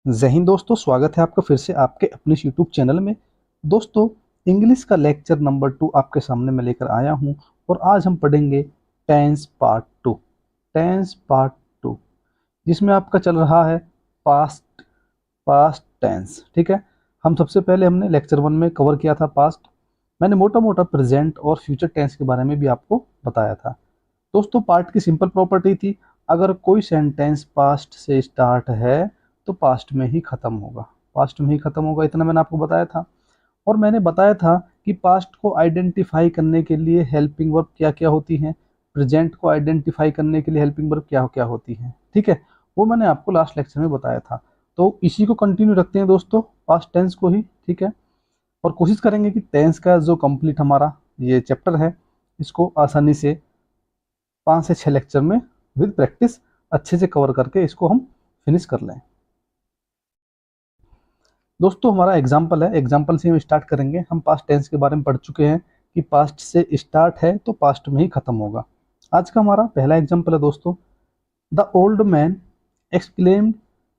जय हिंद दोस्तों, स्वागत है आपका फिर से आपके अपने यूट्यूब चैनल में। दोस्तों, इंग्लिश का लेक्चर नंबर 2 आपके सामने मैं लेकर आया हूं और आज हम पढ़ेंगे टेंस पार्ट 2। टेंस पार्ट 2 जिसमें आपका चल रहा है पास्ट पास्ट टेंस। ठीक है, हम सबसे पहले हमने लेक्चर 1 में कवर किया था पास्ट। मैंने मोटा मोटा प्रेजेंट और फ्यूचर टेंस के बारे में भी आपको बताया था। दोस्तों, पार्ट की सिंपल प्रॉपर्टी थी, अगर कोई सेंटेंस पास्ट से स्टार्ट है तो पास्ट में ही खत्म होगा। पास्ट में ही खत्म होगा, इतना मैंने आपको बताया था। और मैंने बताया था कि पास्ट को आइडेंटिफाई करने के लिए हेल्पिंग वर्ब क्या क्या होती हैं, प्रेजेंट को आइडेंटिफाई करने के लिए हेल्पिंग वर्ब क्या क्या होती हैं। ठीक है, वो मैंने आपको लास्ट लेक्चर में बताया था। तो इसी को कंटिन्यू रखते हैं दोस्तों, पास्ट टेंस को ही। ठीक है, और कोशिश करेंगे कि टेंस का जो कंप्लीट हमारा ये चैप्टर है, इसको आसानी से 5 से 6 लेक्चर में विद प्रैक्टिस अच्छे से कवर करके इसको हम फिनिश कर लें। दोस्तों, हमारा एग्जाम्पल है, एग्जाम्पल से हम स्टार्ट करेंगे। हम पास्ट टेंस के बारे में पढ़ चुके हैं कि पास्ट से स्टार्ट है तो पास्ट में ही खत्म होगा। आज का हमारा पहला एग्जाम्पल है दोस्तों, the old man exclaimed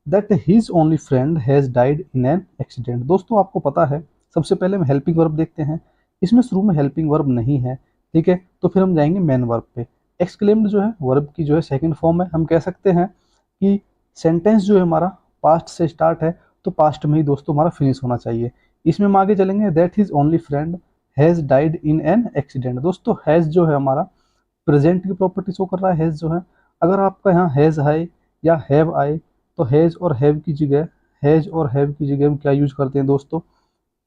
that his only friend has died in an accident. दोस्तों, आपको पता है, सबसे पहले हम हेल्पिंग वर्ब देखते हैं। इसमें शुरू में हेल्पिंग वर्ब नहीं है। ठीक है, तो फिर हम जाएंगे मेन वर्ब पे। एक्सक्लेम्ड जो है वर्ब की जो है सेकंड फॉर्म है। हम कह सकते हैं कि सेंटेंस जो है हमारा पास्ट से स्टार्ट है तो पास्ट में ही दोस्तों हमारा फिनिश होना चाहिए। इसमें हम आगे चलेंगे, that his only friend has died in an accident. दोस्तों, हैज जो है हमारा प्रेजेंट की प्रॉपर्टी शो कर रहा है। हैज जो है, अगर आपका यहाँ हैज है या हैव आए तो हैज और हैव की जगह, हैज और हैव की जगह हम क्या यूज करते हैं दोस्तों,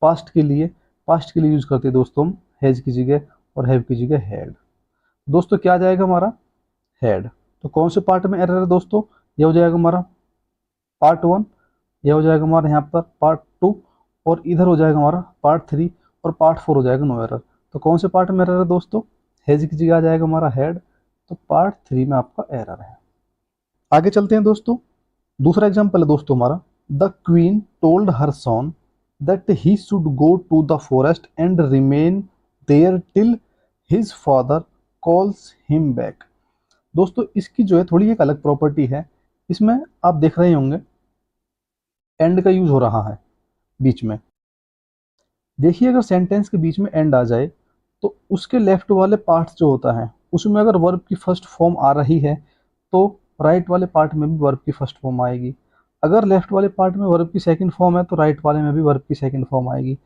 पास्ट के लिए, पास्ट के लिए यूज करते हैं दोस्तों हम हैज की जगह और हैव की जगह हैड। दोस्तों, क्या आ जाएगा हमारा हैड। तो कौन से पार्ट में एरर है दोस्तों, ये हो जाएगा हमारा पार्ट 1, यह हो जाएगा हमारा यहाँ पर पार्ट 2, और इधर हो जाएगा हमारा पार्ट 3, और पार्ट 4 हो जाएगा नो एरर। तो कौन से पार्ट में एरर है दोस्तों, हैज की जगह आ जाएगा हमारा हैड, तो पार्ट 3 में आपका एरर है। आगे चलते हैं दोस्तों, दूसरा एग्जाम्पल है दोस्तों हमारा, the queen told her son that he should go to the forest and remain there till his father calls him back. दोस्तों, इसकी जो है थोड़ी एक अलग प्रॉपर्टी है। इसमें आप देख रहे होंगे एंड का यूज हो रहा है बीच में। देखिए, अगर सेंटेंस के बीच में एंड आ जाए तो उसके लेफ्ट वाले पार्ट जो होता है उसमें अगर वर्ब की फर्स्ट फॉर्म आ रही है तो राइट वाले पार्ट में भी वर्ब की फर्स्ट फॉर्म आएगी। अगर लेफ्ट वाले पार्ट में वर्ब की सेकंड फॉर्म है तो राइट वाले में भी वर्ब की सेकंड फॉर्म आएगी।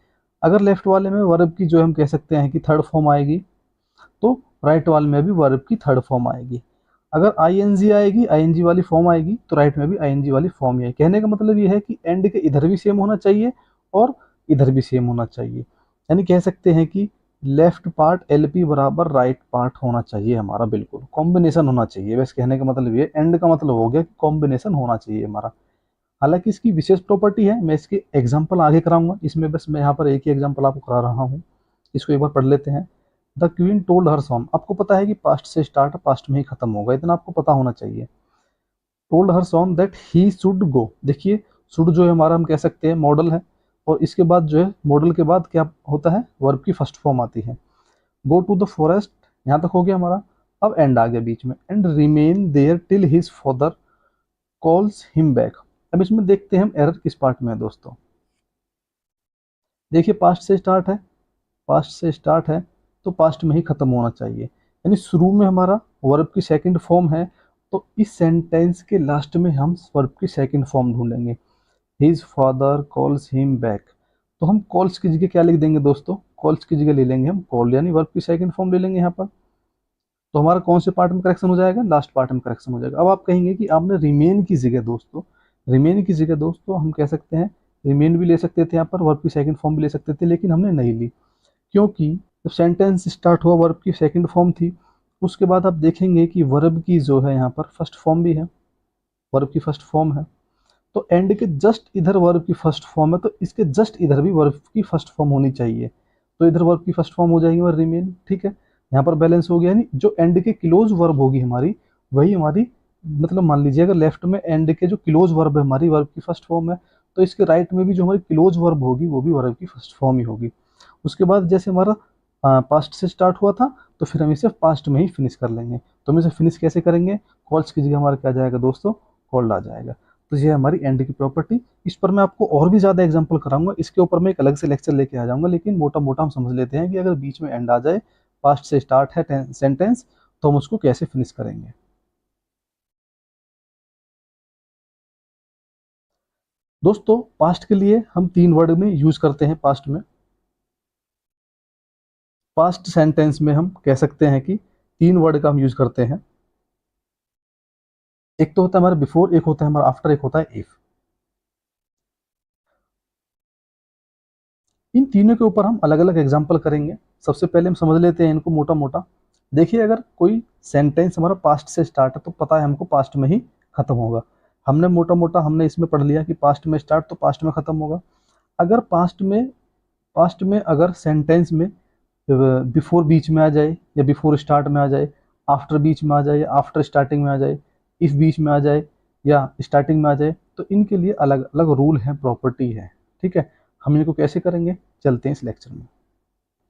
अगर लेफ्ट वाले में वर्ब की जो हम कह सकते हैं कि थर्ड फॉर्म आएगी तो राइट वाले में भी वर्ब की थर्ड फॉर्म आएगी। अगर आईएनजी आएगी, आईएनजी वाली फॉर्म आएगी तो राइट में भी आईएनजी वाली फॉर्म ही है। कहने का मतलब ये है कि एंड के इधर भी सेम होना चाहिए और इधर भी सेम होना चाहिए। यानी कह सकते हैं कि लेफ्ट पार्ट एलपी बराबर राइट पार्ट होना चाहिए हमारा, बिल्कुल कॉम्बिनेशन होना चाहिए। बस कहने का मतलब ये, एंड का मतलब हो गया कि कॉम्बिनेशन होना चाहिए हमारा। हालांकि इसकी विशेष प्रॉपर्टी है, मैं इसके एग्जाम्पल आगे कराऊंगा। इसमें बस मैं यहाँ पर एक ही एग्जाम्पल आपको करा रहा हूँ, इसको एक बार पढ़ लेते हैं। द क्वीन टोल्ड हर सन, आपको पता है कि पास्ट से स्टार्ट पास्ट में ही खत्म होगा, इतना आपको पता होना चाहिए। Told her son that he should go, देखिए शुड जो है हमारा हम कह सकते हैं मॉडल है, और इसके बाद जो है मॉडल के बाद क्या होता है, वर्ब की फर्स्ट फॉर्म आती है। गो टू द फॉरेस्ट, यहाँ तक हो गया हमारा। अब एंड आ गया बीच में, and remain there till his father calls him back. अब इसमें देखते हैं हम एरर किस पार्ट में है दोस्तों। देखिए, पास्ट से स्टार्ट है, पास्ट से स्टार्ट है तो पास्ट में ही खत्म होना चाहिए। यानी शुरू में हमारा वर्ब की सेकंड फॉर्म है, तो इस सेंटेंस के लास्ट में हम वर्ब की सेकंड फॉर्म ढूंढेंगे। His father calls him back, तो हम कॉल्स की जगह क्या लिख देंगे दोस्तों, कॉल्स की जगह ले लेंगे हम कॉल, यानी वर्ब की सेकंड फॉर्म ले लेंगे यहाँ पर। तो हमारा कौन से पार्ट में करेक्शन हो जाएगा, लास्ट पार्ट में करेक्शन हो जाएगा। अब आप कहेंगे कि आपने रिमेन की जगह दोस्तों, रिमेन की जगह दोस्तों हम कह सकते हैं रिमेन भी ले सकते थे यहाँ पर, वर्ब की सेकंड फॉर्म भी ले सकते थे, लेकिन हमने नहीं ली, क्योंकि जब सेंटेंस स्टार्ट हुआ वर्ब की सेकंड फॉर्म थी। उसके बाद आप देखेंगे कि वर्ब की जो है यहाँ पर फर्स्ट फॉर्म भी है, वर्ब की फर्स्ट फॉर्म है। तो एंड के जस्ट इधर वर्ब की फर्स्ट फॉर्म है, तो इसके जस्ट इधर भी वर्ब की फर्स्ट फॉर्म होनी चाहिए। तो इधर वर्ब की फर्स्ट फॉर्म हो जाएगी और रिमेन। ठीक है, यहाँ पर बैलेंस हो गया। यानी जो एंड के क्लोज वर्ब होगी हमारी, वही हमारी, मतलब मान लीजिए अगर लेफ्ट में एंड के जो क्लोज वर्ब है हमारी वर्ब की फर्स्ट फॉर्म है, तो इसके राइट में भी जो हमारी क्लोज वर्ब होगी वो भी वर्ब की फर्स्ट फॉर्म ही होगी। उसके बाद जैसे हमारा पास्ट से स्टार्ट हुआ था तो फिर हम इसे पास्ट में ही फिनिश कर लेंगे। तो हम इसे फिनिश कैसे करेंगे, कॉल्स की जगह हमारा क्या जाएगा दोस्तों, कॉल्ड आ जाएगा। तो ये है हमारी एंड की प्रॉपर्टी। इस पर मैं आपको और भी ज़्यादा एग्जांपल कराऊंगा, इसके ऊपर मैं एक अलग से लेक्चर लेके आ जाऊंगा, लेकिन मोटा मोटा हम समझ लेते हैं कि अगर बीच में एंड आ जाए, पास्ट से स्टार्ट है सेंटेंस, तो हम उसको कैसे फिनिश करेंगे। दोस्तों पास्ट के लिए हम 3 वर्ड में यूज करते हैं पास्ट में। पास्ट सेंटेंस में हम कह सकते हैं कि 3 वर्ड का हम यूज करते हैं। एक तो होता है हमारा बिफोर, एक होता है हमारा आफ्टर, एक होता है इफ। इन तीनों के ऊपर हम अलग अलग एग्जाम्पल करेंगे। सबसे पहले हम समझ लेते हैं इनको मोटा मोटा। देखिए अगर कोई सेंटेंस हमारा पास्ट से स्टार्ट है तो पता है हमको पास्ट में ही खत्म होगा। हमने मोटा मोटा हमने इसमें पढ़ लिया कि पास्ट में स्टार्ट तो पास्ट में खत्म होगा। अगर पास्ट में अगर सेंटेंस में बिफोर बीच में आ जाए या बिफोर स्टार्ट में आ जाए, आफ्टर बीच में आ जाए या आफ्टर स्टार्टिंग में आ जाए, इफ बीच में आ जाए या स्टार्टिंग में आ जाए, तो इनके लिए अलग अलग रूल है, प्रॉपर्टी है। ठीक है, हम इनको कैसे करेंगे, चलते हैं इस लेक्चर में।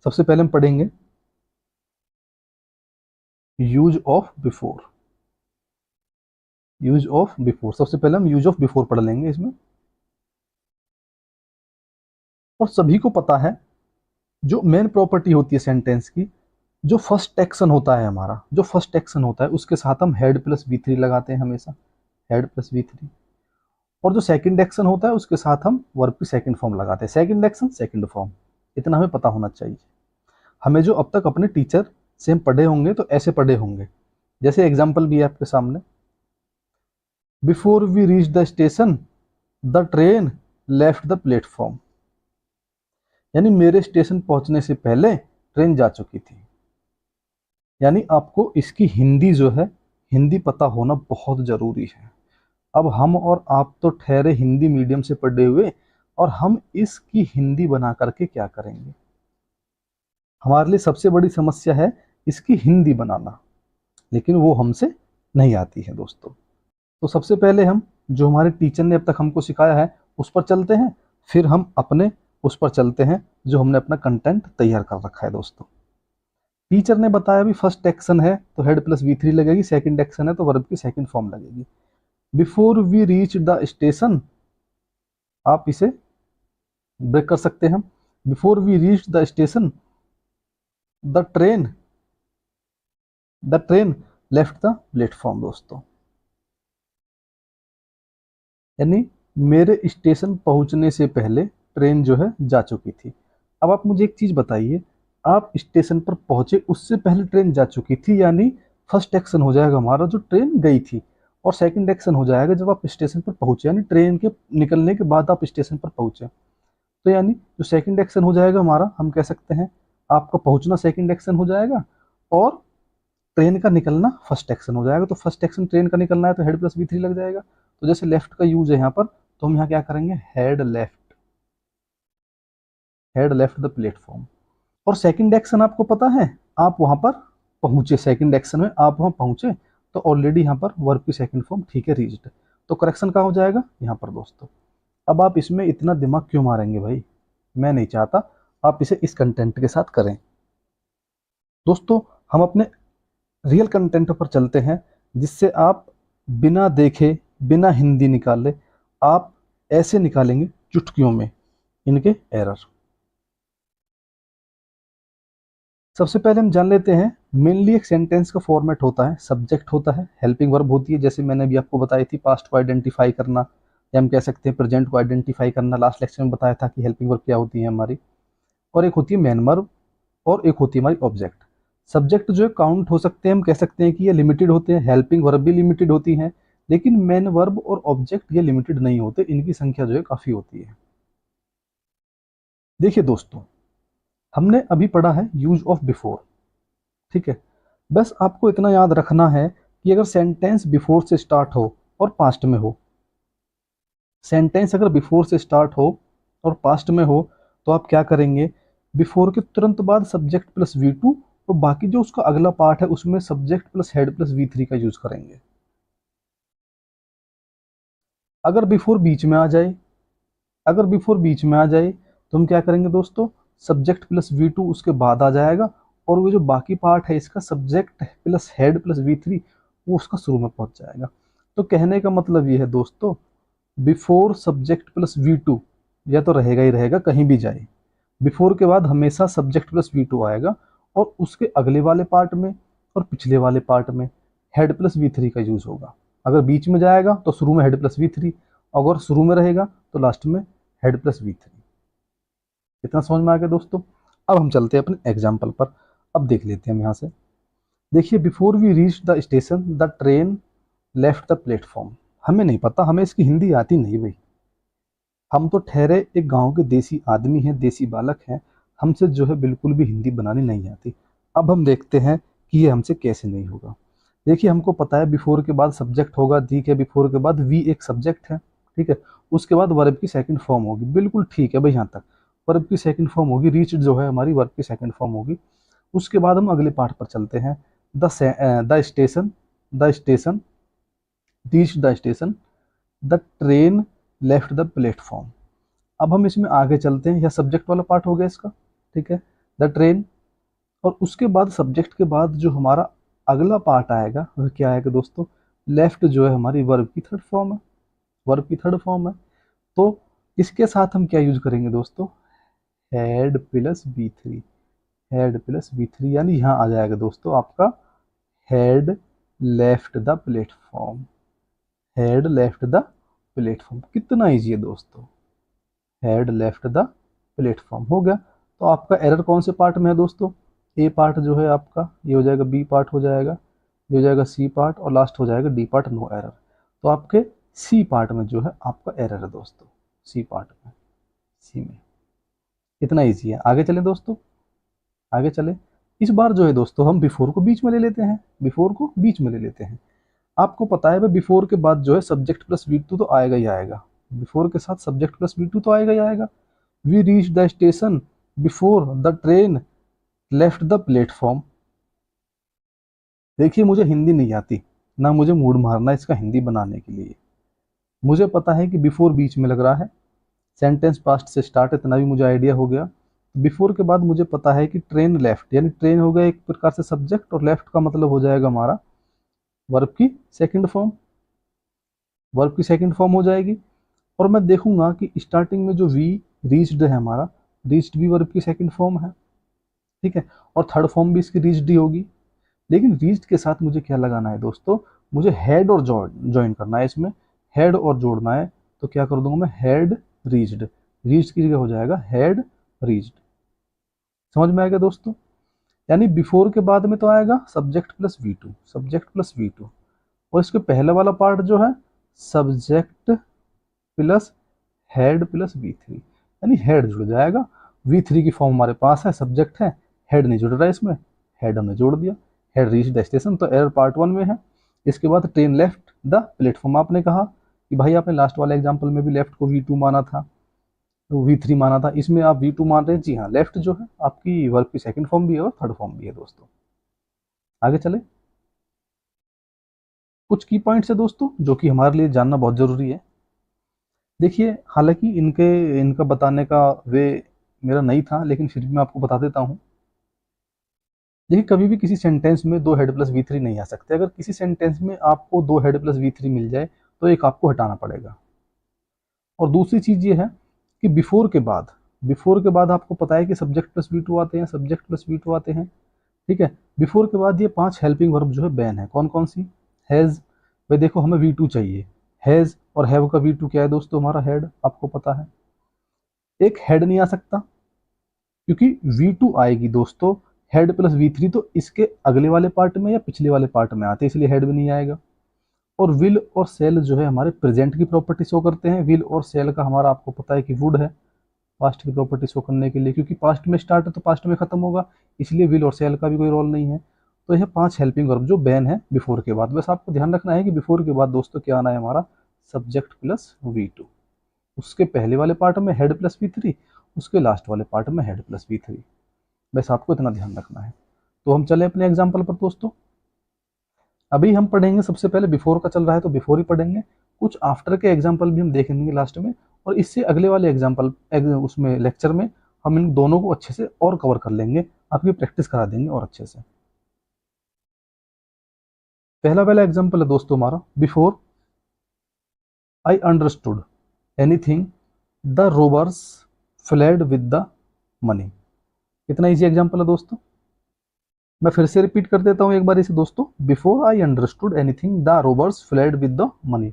सबसे पहले हम पढ़ेंगे use of before. Use of before, सबसे पहले हम यूज ऑफ बिफोर पढ़ लेंगे इसमें। और सभी को पता है जो मेन प्रॉपर्टी होती है सेंटेंस की, जो फर्स्ट एक्शन होता है हमारा, जो फर्स्ट एक्शन होता है उसके साथ हम हेड प्लस वी थ्री लगाते हैं हमेशा, हेड प्लस वी थ्री। और जो सेकंड एक्शन होता है उसके साथ हम वर्ब की सेकंड फॉर्म लगाते हैं, सेकंड एक्शन सेकंड फॉर्म। इतना हमें पता होना चाहिए। हमें जो अब तक अपने टीचर से हम पढ़े होंगे तो ऐसे पढ़े होंगे। जैसे एग्जाम्पल भी है आपके सामने, before we reach the station the train left the platform. यानी मेरे स्टेशन पहुंचने से पहले ट्रेन जा चुकी थी। यानी आपको इसकी हिंदी जो है, हिंदी पता होना बहुत जरूरी है। अब हम और आप तो ठहरे हिंदी मीडियम से पढ़े हुए, और हम इसकी हिंदी बना करके क्या करेंगे। हमारे लिए सबसे बड़ी समस्या है इसकी हिंदी बनाना, लेकिन वो हमसे नहीं आती है दोस्तों। तो सबसे पहले हम जो हमारे टीचर ने अब तक हमको सिखाया है उस पर चलते हैं, फिर हम अपने उस पर चलते हैं जो हमने अपना कंटेंट तैयार कर रखा है दोस्तों। टीचर ने बताया भी फर्स्ट एक्शन है तो हेड प्लस वी थ्री लगेगी, सेकंड एक्शन है तो वर्ब की सेकंड फॉर्म लगेगी। Before we reach the station, आप इसे ब्रेक कर सकते हैं। Before we reach the station the train left the platform दोस्तों। यानी मेरे स्टेशन पहुंचने से पहले ट्रेन जो है जा चुकी थी। अब आप मुझे एक चीज बताइए, आप स्टेशन पर पहुंचे उससे पहले ट्रेन जा चुकी थी, यानी फर्स्ट एक्शन हो जाएगा हमारा जो ट्रेन गई थी, और सेकंड एक्शन हो जाएगा जब आप स्टेशन पर पहुंचे, यानी ट्रेन के निकलने के बाद आप स्टेशन पर पहुंचे। तो यानी जो सेकंड एक्शन हो जाएगा हमारा, हम कह सकते हैं आपका पहुंचना सेकंड एक्शन हो जाएगा, और ट्रेन का निकलना फर्स्ट एक्शन हो जाएगा। तो फर्स्ट एक्शन ट्रेन का निकलना है तो हेड प्लस वी थ्री लग जाएगा। तो जैसे लेफ्ट का यूज है यहाँ पर, तो हम यहाँ क्या करेंगे, हेड लेफ्ट द प्लेटफॉर्म। और सेकंड एक्शन आपको पता है, आप वहां पर पहुंचे, सेकंड एक्शन में आप वहां पहुंचे, तो ऑलरेडी यहाँ पर वर्ब की सेकंड फॉर्म ठीक है, रीच्ड। तो करेक्शन कहाँ हो जाएगा, यहाँ पर दोस्तों। अब आप इसमें इतना दिमाग क्यों मारेंगे भाई, मैं नहीं चाहता आप इसे इस कंटेंट के साथ करें। दोस्तों हम अपने रियल कंटेंट पर चलते हैं, जिससे आप बिना देखे बिना हिंदी निकाले आप ऐसे निकालेंगे चुटकियों में इनके एरर। सबसे पहले हम जान लेते हैं, मेनली एक सेंटेंस का फॉर्मेट होता है, सब्जेक्ट होता है, हेल्पिंग वर्ब होती है, जैसे मैंने अभी आपको बताई थी पास्ट को आइडेंटिफाई करना, या हम कह सकते हैं प्रेजेंट को आइडेंटिफाई करना। लास्ट लेक्चर में बताया था कि हेल्पिंग वर्ब क्या होती है हमारी। और एक होती है मेन वर्ब, और एक होती है हमारी ऑब्जेक्ट। सब्जेक्ट जो है काउंट हो सकते हैं, हम कह सकते हैं कि ये लिमिटेड होते हैं, हेल्पिंग वर्ब भी लिमिटेड होती हैं, लेकिन मेन वर्ब और ऑब्जेक्ट ये लिमिटेड नहीं होते, इनकी संख्या जो है काफी होती है। देखिए दोस्तों, हमने अभी पढ़ा है यूज ऑफ बिफोर, ठीक है। बस आपको इतना याद रखना है कि अगर सेंटेंस बिफोर से स्टार्ट हो और पास्ट में हो, सेंटेंस अगर बिफोर से स्टार्ट हो और पास्ट में हो, तो आप क्या करेंगे, बिफोर के तुरंत बाद सब्जेक्ट प्लस वी टू, और बाकी जो उसका अगला पार्ट है उसमें subject plus had plus V three का यूज करेंगे। अगर बिफोर बीच में आ जाए, अगर बिफोर बीच में आ जाए तो हम क्या करेंगे दोस्तों, सब्जेक्ट प्लस वी टू उसके बाद आ जाएगा, और वो जो बाकी पार्ट है इसका subject plus had plus V three, वो उसका शुरू में पहुंच जाएगा। तो कहने का मतलब ये है दोस्तों बिफोर सब्जेक्ट प्लस V2, यह तो रहेगा ही रहेगा कहीं भी जाए, बिफोर के बाद हमेशा सब्जेक्ट प्लस V2 आएगा, और उसके अगले वाले पार्ट में और पिछले वाले पार्ट में हेड प्लस V3 का यूज होगा। अगर बीच में जाएगा तो शुरू में हेड प्लस V3, अगर शुरू में रहेगा तो लास्ट में हेड प्लस V3। इतना समझ में आ गया दोस्तों। अब हम चलते हैं अपने एग्जाम्पल पर। अब देख लेते हैं हम यहाँ से। देखिए, before we reach the station the train left the platform. हमें नहीं पता, हमें इसकी हिंदी आती नहीं भाई। हम तो ठहरे एक गांव के देसी आदमी हैं, देसी बालक हैं, हमसे जो है बिल्कुल भी हिंदी बनानी नहीं आती। अब हम देखते हैं कि ये हमसे कैसे नहीं होगा। देखिए, हमको पता है बिफोर के बाद सब्जेक्ट होगा, ठीक है, बिफोर के बाद वी एक सब्जेक्ट है, ठीक है, उसके बाद वर्ब की सेकंड फॉर्म होगी, बिल्कुल ठीक है भाई, यहाँ तक वर्ब की सेकंड फॉर्म होगी, रीच जो है हमारी वर्ब की सेकंड फॉर्म होगी। उसके बाद हम अगले पार्ट पर चलते हैं। The station, the station reach the station the train left the platform. अब हम इसमें आगे चलते हैं, यह सब्जेक्ट वाला पार्ट हो गया इसका, ठीक है, द ट्रेन। और उसके बाद सब्जेक्ट के बाद जो हमारा अगला पार्ट आएगा वह क्या आएगा दोस्तों, लेफ्ट जो है हमारी वर्ब की थर्ड फॉर्म है, वर्ब की थर्ड फॉर्म है। तो इसके साथ हम क्या यूज करेंगे दोस्तों, had plus V3, head plus V3, यानी यहाँ आ जाएगा दोस्तों आपका head left the platform, head left the platform. कितना ईजी है दोस्तों, हेड लेफ्ट द प्लेटफॉर्म हो गया। तो आपका एरर कौन से पार्ट में है दोस्तों, ए पार्ट जो है आपका ये हो जाएगा, बी पार्ट हो जाएगा, ये हो जाएगा सी पार्ट, और लास्ट हो जाएगा डी पार्ट, नो एरर। तो आपके सी पार्ट में जो है आपका एरर है दोस्तों, सी पार्ट में, सी में। इतना ईजी है। आगे चले दोस्तों, आगे चले। इस बार जो है दोस्तों हम बिफोर को बीच में ले लेते हैं, बिफोर को बीच में ले लेते हैं। आपको पता है भाई बिफोर के बाद जो है सब्जेक्ट प्लस V2 तो आएगा ही आएगा, बिफोर के साथ सब्जेक्ट प्लस V2 तो आएगा ही आएगा। We reach the station before the train left the platform. देखिए, मुझे हिंदी नहीं आती, ना मुझे मूड मारना इसका हिंदी बनाने के लिए। मुझे पता है कि बिफोर बीच में लग रहा है, सेंटेंस पास्ट से स्टार्ट, इतना भी मुझे आइडिया हो गया। बिफोर के बाद मुझे पता है कि ट्रेन लेफ्ट, यानी ट्रेन हो गया एक प्रकार से सब्जेक्ट, और लेफ्ट का मतलब हो जाएगा हमारा वर्ब की सेकंड फॉर्म, वर्ब की सेकंड फॉर्म हो जाएगी। और मैं देखूंगा कि स्टार्टिंग में जो वी रीच्ड है हमारा, रीच्ड भी वर्ब की सेकंड फॉर्म है, ठीक है, और थर्ड फॉर्म भी इसकी रीच्ड ही होगी। लेकिन रीच्ड के साथ मुझे क्या लगाना है दोस्तों, मुझे हेड और ज्वाइन करना है इसमें, हेड और जोड़ना है। तो क्या कर दूंगा मैं, हेड रीच्ड, रीच्ड की जगह हो जाएगा हेड रीच्ड। समझ में आएगा दोस्तों। यानी बिफोर के बाद में तो आएगा subject plus V2, subject plus V2, और इसके पहले वाला पार्ट जो है subject plus had plus V3, यानी हेड जुड़ जाएगा। V3 की फॉर्म हमारे पास है, सब्जेक्ट है, हेड नहीं जुड़ रहा है इसमें, हेड हमने जोड़ दिया, हेड रीच द स्टेशन, तो एरर पार्ट 1 में है। इसके बाद ट्रेन लेफ्ट द प्लेटफॉर्म, आपने कहा कि भाई आपने लास्ट वाले एग्जाम्पल में भी लेफ्ट को V2 माना था, तो V3 माना था, इसमें आप V2 मान रहे हैं, जी हाँ, लेफ्ट जो है आपकी वर्ब की सेकंड फॉर्म भी है और थर्ड फॉर्म भी है दोस्तों। आगे चले। कुछ की पॉइंट्स है दोस्तों जो कि हमारे लिए जानना बहुत जरूरी है। देखिए, हालांकि इनका बताने का वे मेरा नहीं था, लेकिन फिर भी मैं आपको बता देता हूँ। देखिए, कभी भी किसी सेंटेंस में दो हेड प्लस V3 नहीं आ सकते। अगर किसी सेंटेंस में आपको दो हेड प्लस V3 मिल जाए तो एक आपको हटाना पड़ेगा। और दूसरी चीज ये है कि बिफोर के बाद आपको पता है कि सब्जेक्ट प्लस V2 आते हैं, सब्जेक्ट प्लस V2 आते हैं, ठीक है। बिफोर के बाद ये 5 हेल्पिंग वर्ब जो है बैन है, कौन कौन सी, हैज, भाई देखो हमें V2 चाहिए, हैज और हैव का V2 क्या है दोस्तों, हमारा हेड, आपको पता है। एक हेड नहीं आ सकता, क्योंकि V2 आएगी दोस्तों हेड प्लस V3 तो इसके अगले वाले पार्ट में या पिछले वाले पार्ट में आते हैं, इसलिए हेड भी नहीं आएगा। और विल और सेल जो है हमारे प्रेजेंट की प्रॉपर्टी शो करते हैं। विल और सेल का हमारा आपको पता है कि वुड है पास्ट की प्रॉपर्टी शो करने के लिए, क्योंकि पास्ट में स्टार्ट है तो पास्ट में खत्म होगा, इसलिए विल और सेल का भी कोई रोल नहीं है। तो यह 5 हेल्पिंग वर्ब जो बैन है बिफोर के बाद। बस आपको ध्यान रखना है कि बिफोर के बाद दोस्तों क्या आना है, हमारा सब्जेक्ट प्लस V2, उसके पहले वाले पार्ट में हेड प्लस V3, उसके लास्ट वाले पार्ट में हेड प्लस V3। बस आपको इतना ध्यान रखना है। तो हम चले अपने एग्जाम्पल पर दोस्तों। अभी हम पढ़ेंगे, सबसे पहले बिफोर का चल रहा है तो बिफोर ही पढ़ेंगे, कुछ आफ्टर के एग्जाम्पल भी हम देखेंगे लास्ट में, और इससे अगले वाले एग्जाम्पल उसमें लेक्चर में हम इन दोनों को अच्छे से और कवर कर लेंगे, आपकी प्रैक्टिस करा देंगे और अच्छे से। पहला एग्जाम्पल है दोस्तों हमारा before I understood anything the robbers fled with the money. कितना इजी एग्जाम्पल है दोस्तों। मैं फिर से रिपीट कर देता हूं एक बार इसे दोस्तों। Before I understood anything the robbers fled with the money.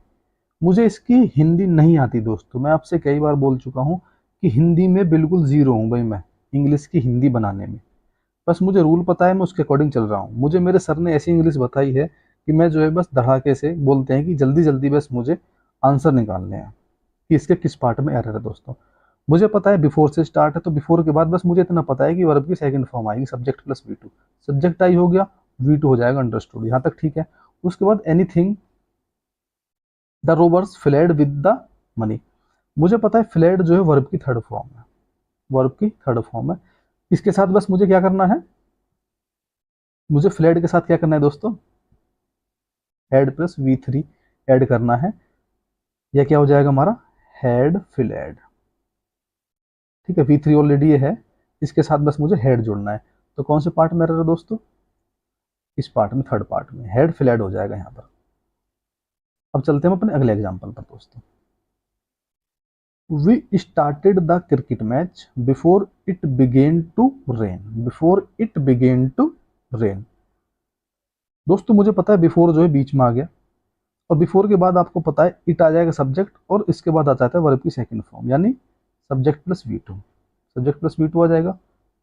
मुझे इसकी हिंदी नहीं आती दोस्तों, मैं आपसे कई बार बोल चुका हूं कि हिंदी में बिल्कुल जीरो हूं भाई मैं, इंग्लिश की हिंदी बनाने में। बस मुझे रूल पता है, मैं उसके अकॉर्डिंग चल रहा हूँ। मुझे मेरे सर ने ऐसी इंग्लिश बताई है कि मैं जो है बस धड़ाके से बोलते हैं कि जल्दी जल्दी बस मुझे आंसर निकालने हैं कि इसके किस पार्ट में एरर है दोस्तों। मुझे पता है बिफोर से स्टार्ट है, तो बिफोर के बाद बस मुझे इतना पता है कि वर्ब की सेकंड फॉर्म आएगी subject plus V2। Subject I हो गया, V2 हो जाएगा अंडरस्टूड, यहाँ तक ठीक है। उसके बाद anything the robbers fled with the money. मुझे पता है फ्लेड जो है वर्ब की थर्ड फॉर्म है, वर्ब की थर्ड फॉर्म है। इसके साथ बस मुझे क्या करना है, मुझे फ्लेड के साथ क्या करना है दोस्तों, हेड प्लस V3 ऐड करना है। यह क्या हो जाएगा हमारा, हेड फ्लेड। ठीक है, V3 ऑलरेडी ये है, इसके साथ बस मुझे हेड जोड़ना है। तो कौन से पार्ट में एरर है दोस्तों, इस पार्ट में, थर्ड पार्ट में हेड फ्लेड हो जाएगा यहाँ पर। अब चलते हैं अपने अगले एग्जाम्पल पर दोस्तों। We started the cricket match before it began to rain. Before it began to rain. दोस्तों मुझे पता है बिफोर जो है बीच में आ गया, और बिफोर के बाद आपको पता है इट आ जाएगा सब्जेक्ट, और इसके बाद आ जाता है वर्ब की सेकंड फॉर्म, यानी subject plus V2। Subject plus V2 आ जाएगा,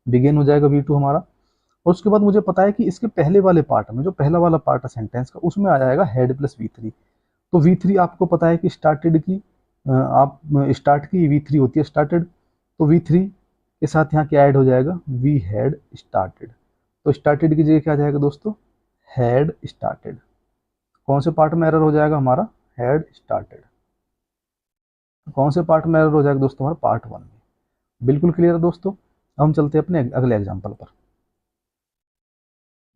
बिगेन हो जाएगा V2 हमारा। और उसके बाद मुझे पता है कि इसके पहले वाले पार्ट में, जो पहला वाला पार्ट है सेंटेंस का, उसमें आ जाएगा हेड प्लस V3। तो V3 आपको पता है कि स्टार्टेड की आप स्टार्ट की V3 होती है स्टार्टेड, तो V3 के साथ यहाँ क्या ऐड हो जाएगा, वी हैड स्टार्टेड। तो स्टार्टेड की जगह क्या आ जाएगा दोस्तों, हैड स्टार्टेड। कौन से पार्ट में एरर हो जाएगा हमारा, हैड स्टार्टेड। कौन से पार्ट में एरर हो जाएगा दोस्तों, हमारा पार्ट 1 में। बिल्कुल क्लियर है दोस्तों। अब हम चलते हैं अपने अगले एग्जाम्पल पर।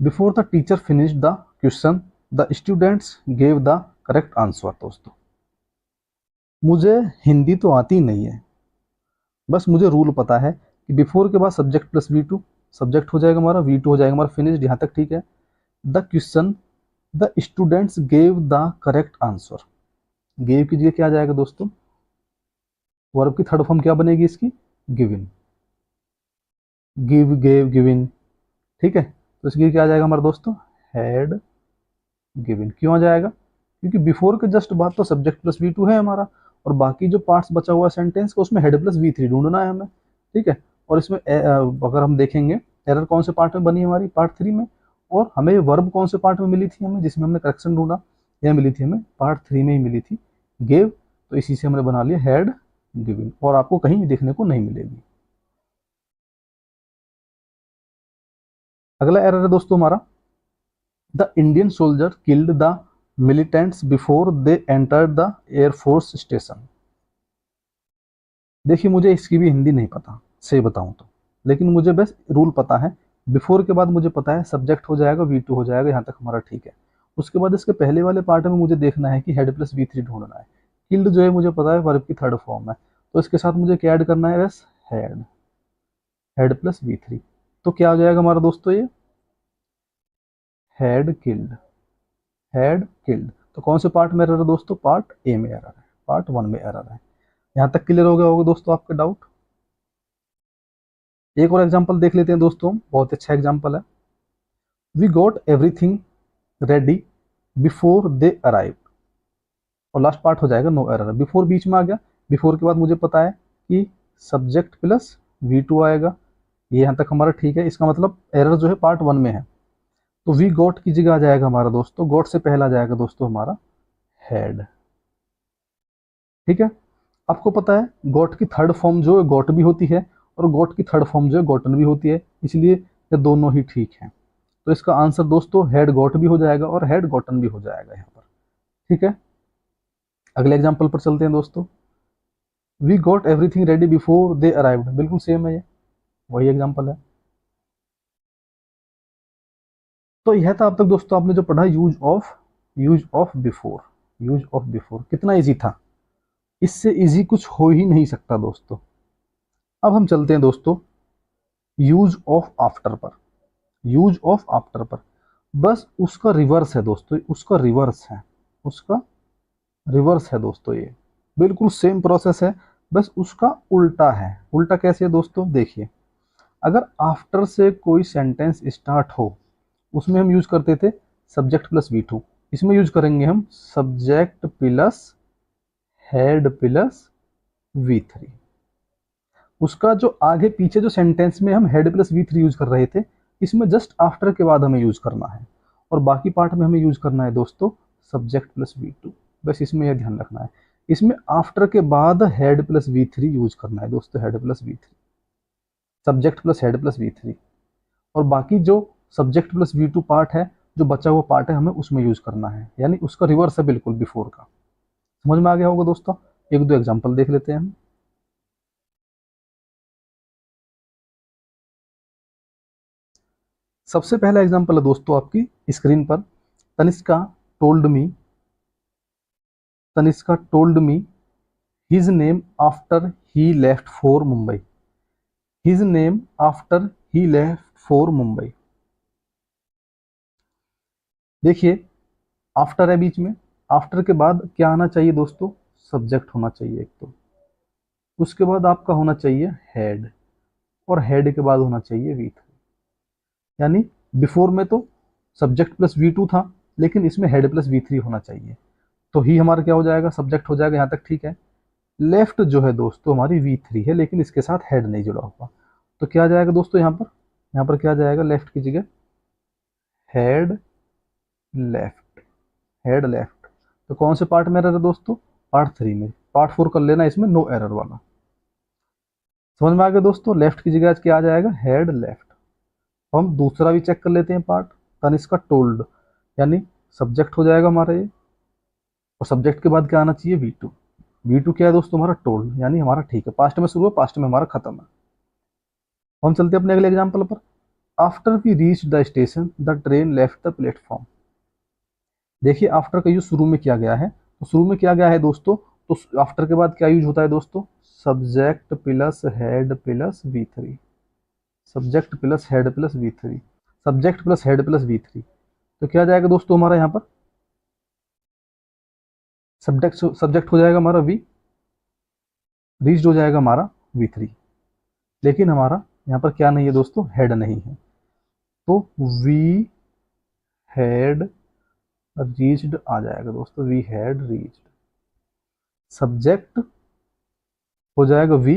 Before the teacher finish the question the students gave the correct answer. दोस्तों मुझे हिंदी तो आती नहीं है, बस मुझे रूल पता है कि बिफोर के बाद सब्जेक्ट प्लस V2, सब्जेक्ट हो जाएगा हमारा, V2 हो जाएगा हमारा फिनिश्ड, यहाँ तक ठीक है। The question the students gave the correct answer. Gave की जगह क्या आ जाएगा दोस्तों, वर्ब की थर्ड फॉर्म क्या बनेगी इसकी, गिवन। Give, gave, given. ठीक है, तो इसकी क्या आ जाएगा हमारा दोस्तों, हैड गिवन। क्यों आ जाएगा, क्योंकि बिफोर के जस्ट बाद तो सब्जेक्ट प्लस V2 है हमारा, और बाकी जो पार्ट्स बचा हुआ है सेंटेंस का, उसमें हेड प्लस V3 ढूंढना है हमें। ठीक है, और इसमें अगर हम देखेंगे एरर कौन से पार्ट में बनी हमारी, पार्ट 3 में। और हमें वर्ब कौन से पार्ट में मिली थी हमें, जिसमें हमने करेक्शन ढूंढा, यह मिली थी हमें पार्ट 3 में ही मिली थी, गेव। तो इसी से हमने बना लिया हैड गिवन, और आपको कहीं भी देखने को नहीं मिलेगी। अगला एरर है दोस्तों हमारा, the Indian soldier killed the militants before they entered the air force station. देखिए मुझे इसकी भी हिंदी नहीं पता सही बताऊं तो, लेकिन मुझे बस रूल पता है। बिफोर के बाद मुझे पता है सब्जेक्ट हो जाएगा, V2 हो जाएगा, यहाँ तक हमारा ठीक है। उसके बाद इसके पहले वाले पार्ट में मुझे देखना है कि हेड प्लस V3 ढूंढना है। किल्ड जो है मुझे पता है वर्ब की थर्ड फॉर्म है, तो इसके साथ मुझे क्या ऐड करना है, बस हेड, हेड प्लस V3। तो क्या हो जाएगा हमारा दोस्तों, ये हैड किल्ड, हैड किल्ड। तो कौन से पार्ट में एरर है दोस्तों, पार्ट A में एरर है, पार्ट 1 में एरर है। यहाँ तक क्लियर हो गया होगा दोस्तों आपका डाउट। एक और एग्जांपल देख लेते हैं दोस्तों, बहुत अच्छा एग्जांपल है। We got everything ready before they arrive. और लास्ट पार्ट हो जाएगा नो एरर। बिफोर बीच में आ गया, बिफोर के बाद मुझे पता है कि सब्जेक्ट प्लस V2 आएगा, ये यहाँ तक हमारा ठीक है। इसका मतलब एरर जो है पार्ट 1 में है, तो वी गॉट की जगह आ जाएगा हमारा दोस्तों, गॉट से पहला आ जाएगा दोस्तों हमारा हेड। ठीक है, आपको पता है गॉट की थर्ड फॉर्म जो है गॉट भी होती है, और गॉट की थर्ड फॉर्म जो है गॉटन भी होती है, इसलिए ये दोनों ही ठीक हैं। तो इसका आंसर दोस्तों हेड गॉट भी हो जाएगा और हेड गॉटन भी हो जाएगा यहाँ पर। ठीक है, अगले एग्जाम्पल पर चलते हैं दोस्तों। We got everything ready before they arrived, बिल्कुल सेम है, ये वही एग्जाम्पल है। तो यह था अब तक दोस्तों आपने जो पढ़ा, use of before. Use of before कितना इजी था, इससे इजी कुछ हो ही नहीं सकता दोस्तों। अब हम चलते हैं दोस्तों यूज ऑफ आफ्टर पर। यूज ऑफ आफ्टर पर बस उसका रिवर्स है दोस्तों, उसका रिवर्स है, उसका रिवर्स है दोस्तों ये। बिल्कुल सेम प्रोसेस है, बस उसका उल्टा है। उल्टा कैसे है दोस्तों, देखिए, अगर आफ्टर से कोई सेंटेंस स्टार्ट हो, उसमें हम यूज करते थे सब्जेक्ट प्लस वी टू। इसमें यूज करेंगे हम subject plus had plus V three. उसका जो आगे पीछे जो सेंटेंस में हम head plus V three use कर रहे थे, इसमें जस्ट आफ्टर के बाद हमें यूज करना है, और बाकी पार्ट में हमें यूज करना है दोस्तों सब्जेक्ट प्लस वी टू। बस इसमें यह ध्यान रखना है, इसमें आफ्टर के बाद had plus V three use करना है दोस्तों, had plus V three, subject plus had plus V three. और बाकी जो subject plus V two part है, जो बचा हुआ पार्ट है, हमें उसमें यूज करना है, यानी उसका रिवर्स है बिल्कुल बिफोर का। समझ में आ गया होगा दोस्तों। एक दो एग्जांपल देख लेते हैं हम। सबसे पहला एग्जांपल है दोस्तों आपकी स्क्रीन पर। Tanishka told me, Tanishka told me his name after he left for Mumbai. His name after he left for Mumbai. देखिए, आफ्टर है बीच में, आफ्टर के बाद क्या आना चाहिए दोस्तों, सब्जेक्ट होना चाहिए एक तो, उसके बाद आपका होना चाहिए हेड, और हेड के बाद होना चाहिए वी थ्री। यानी बिफोर में तो सब्जेक्ट प्लस वी टू था, लेकिन इसमें हेड प्लस वी थ्री होना चाहिए। तो ही हमारा क्या हो जाएगा, सब्जेक्ट हो जाएगा, यहाँ तक ठीक है। लेफ्ट जो है दोस्तों हमारी वी थ्री है, लेकिन इसके साथ हेड नहीं जुड़ा हुआ, तो क्या आ जाएगा दोस्तों यहाँ पर, यहाँ पर क्या आ जाएगा, लेफ्ट की जगह हेड लेफ्ट, हेड लेफ्ट। तो कौन से पार्ट में एरर है दोस्तों, पार्ट थ्री में। पार्ट फोर कर लेना इसमें, नो एरर वाला। समझ में आ गया दोस्तों, लेफ्ट की जगह आज क्या आ जाएगा, हेड लेफ्ट। हम दूसरा भी चेक कर लेते हैं पार्ट, तनिष्का टोल्ड, यानी सब्जेक्ट हो जाएगा हमारा ये, और सब्जेक्ट के बाद क्या आना चाहिए, वी टू। वी टू क्या है दोस्तों, हमारा टोल्ड, यानी हमारा ठीक है, पास्ट में शुरू है, पास्ट में हमारा खत्म है। हम चलते हैं अपने अगले एग्जाम्पल पर। After we reach the station the train left the platform. देखिए, आफ्टर का यूज शुरू में किया गया है, तो शुरू में किया गया है दोस्तों, तो आफ्टर के बाद क्या यूज होता है दोस्तों, subject plus had plus V three, subject plus had plus V three, subject plus had plus V three. तो क्या जाएगा दोस्तों हमारा यहाँ पर, सब्जेक्ट सब्जेक्ट हो जाएगा हमारा वी, रीच्ड हो जाएगा हमारा वी थ्री। लेकिन हमारा यहाँ पर क्या नहीं है दोस्तों, हेड नहीं है, तो वी हैड रीच्ड आ जाएगा दोस्तों, वी हैड रीच्ड। सब्जेक्ट हो जाएगा V,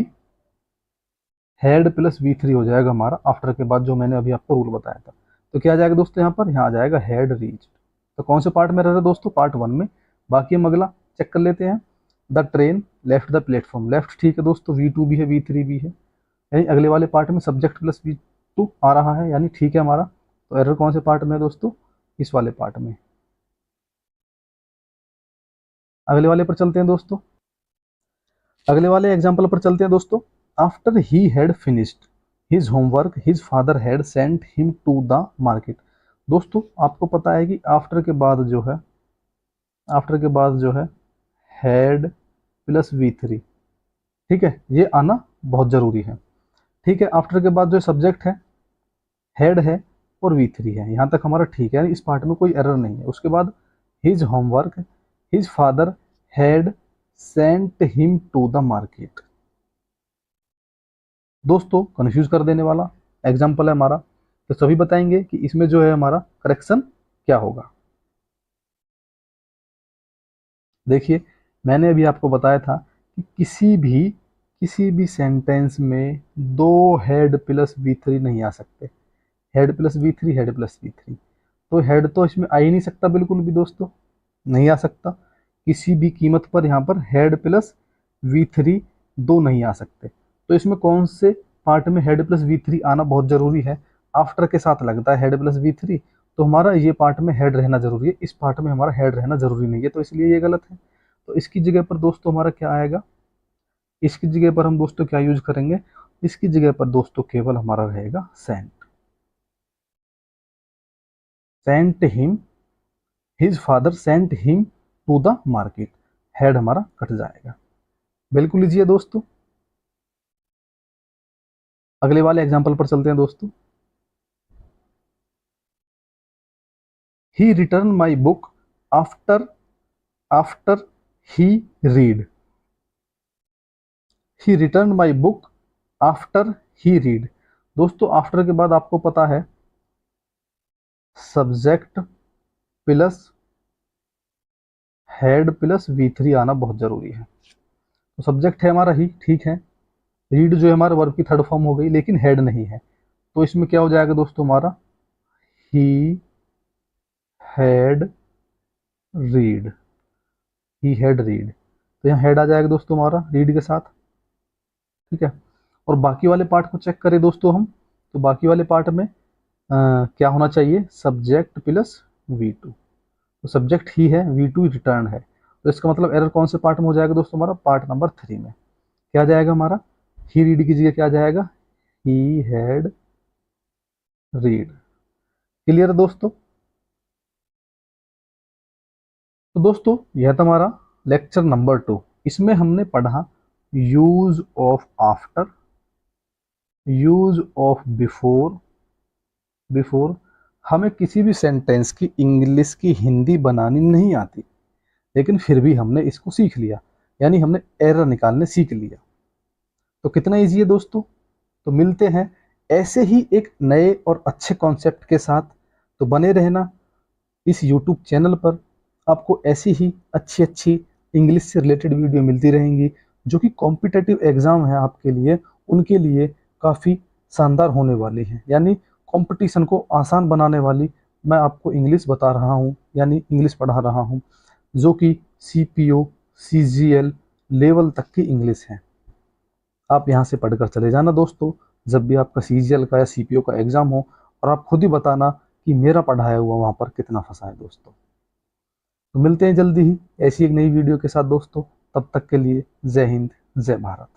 had plus V three हो जाएगा हमारा आफ्टर के बाद, जो मैंने अभी आपको रूल बताया था। तो क्या आ जाएगा दोस्तों यहाँ पर, यहाँ आ जाएगा हेड रीच्ड। तो कौन से पार्ट में रह रहे हैं दोस्तों, पार्ट वन में। बाकी हम अगला चेक कर लेते हैं, the train left the platform. Left ठीक है दोस्तों, वी टू भी है वी थ्री भी है, यानी अगले वाले पार्ट में सब्जेक्ट प्लस वी टू आ रहा है, यानी ठीक है हमारा। तो एरर कौन से पार्ट में है दोस्तों, इस वाले पार्ट में। अगले वाले पर चलते हैं दोस्तों, अगले वाले एग्जाम्पल पर चलते हैं दोस्तों। After he had finished his homework his father had sent him to the market. दोस्तों आपको पता है कि आफ्टर के बाद जो है, आफ्टर के बाद जो है हैड प्लस वी थ्री, ठीक है, ये आना बहुत जरूरी है। ठीक है, आफ्टर के बाद जो सब्जेक्ट है, हेड है, और वी थ्री है, यहाँ तक हमारा ठीक है, यानी इस पार्ट में कोई एरर नहीं है। उसके बाद his homework his father had sent him to the market. दोस्तों कंफ्यूज कर देने वाला एग्जाम्पल है हमारा, तो सभी बताएंगे कि इसमें जो है हमारा करेक्शन क्या होगा। देखिए, मैंने अभी आपको बताया था कि किसी भी सेंटेंस में दो हेड प्लस वी थ्री नहीं आ सकते, head plus V three, head plus V three. तो हेड तो इसमें आ ही नहीं सकता बिल्कुल भी दोस्तों, नहीं आ सकता किसी भी कीमत पर। यहाँ पर हेड प्लस वी थ्री दो नहीं आ सकते, तो इसमें कौन से पार्ट में हेड प्लस वी थ्री आना बहुत जरूरी है, आफ्टर के साथ लगता है हेड प्लस वी थ्री, तो हमारा ये पार्ट में हेड रहना जरूरी है, इस पार्ट में हमारा हेड रहना जरूरी नहीं है, तो इसलिए ये गलत है। तो इसकी जगह पर दोस्तों हमारा क्या आएगा, इसकी जगह पर हम दोस्तों क्या यूज करेंगे, इसकी जगह पर दोस्तों केवल हमारा रहेगा sent, sent him, his father sent him to the market. Had हमारा कट जाएगा, बिल्कुल लीजिए दोस्तों। अगले वाले एग्जाम्पल पर चलते हैं दोस्तों। He return my book after after he read. He return my book after he read. दोस्तों आफ्टर के बाद आपको पता है subject plus had plus V3 आना बहुत जरूरी है। तो सब्जेक्ट है हमारा ही, ठीक है। रीड जो है हमारे वर्ब की थर्ड फॉर्म हो गई, लेकिन हेड नहीं है, तो इसमें क्या हो जाएगा दोस्तों हमारा he had read, he had read. तो यहाँ हेड आ जाएगा दोस्तों हमारा रीड के साथ, ठीक है। और बाकी वाले पार्ट को चेक करें दोस्तों हम, तो बाकी वाले पार्ट में क्या होना चाहिए, सब्जेक्ट प्लस V2। तो सब्जेक्ट ही है, V2 रिटर्न है, तो इसका मतलब एरर कौन से पार्ट में हो जाएगा दोस्तों हमारा, पार्ट नंबर 3 में। क्या आ जाएगा हमारा, ही रीड की जगह क्या आ जाएगा, ही हैड रीड। क्लियर है दोस्तों। तो दोस्तों यह था हमारा लेक्चर नंबर 2। इसमें हमने पढ़ा use of after, use of before. Before हमें किसी भी सेंटेंस की इंग्लिश की हिंदी बनानी नहीं आती, लेकिन फिर भी हमने इसको सीख लिया, यानी हमने एरर निकालने सीख लिया। तो कितना इजी है दोस्तों। तो मिलते हैं ऐसे ही एक नए और अच्छे कॉन्सेप्ट के साथ। तो बने रहना इस यूट्यूब चैनल पर, आपको ऐसी ही अच्छी अच्छी इंग्लिश से रिलेटेड वीडियो मिलती रहेंगी, जो कि कॉम्पिटिटिव एग्ज़ाम है आपके लिए, उनके लिए काफ़ी शानदार होने वाली हैं, यानी कंपटीशन को आसान बनाने वाली मैं आपको इंग्लिश बता रहा हूँ, यानी इंग्लिश पढ़ा रहा हूँ, जो कि CPO CGL लेवल तक की इंग्लिश है। आप यहाँ से पढ़कर चले जाना दोस्तों, जब भी आपका CGL का या CPO का एग्ज़ाम हो, और आप खुद ही बताना कि मेरा पढ़ाया हुआ वहाँ पर कितना फंसा है दोस्तों। तो मिलते हैं जल्दी ही ऐसी एक नई वीडियो के साथ दोस्तों, तब तक के लिए जय हिंद जय भारत।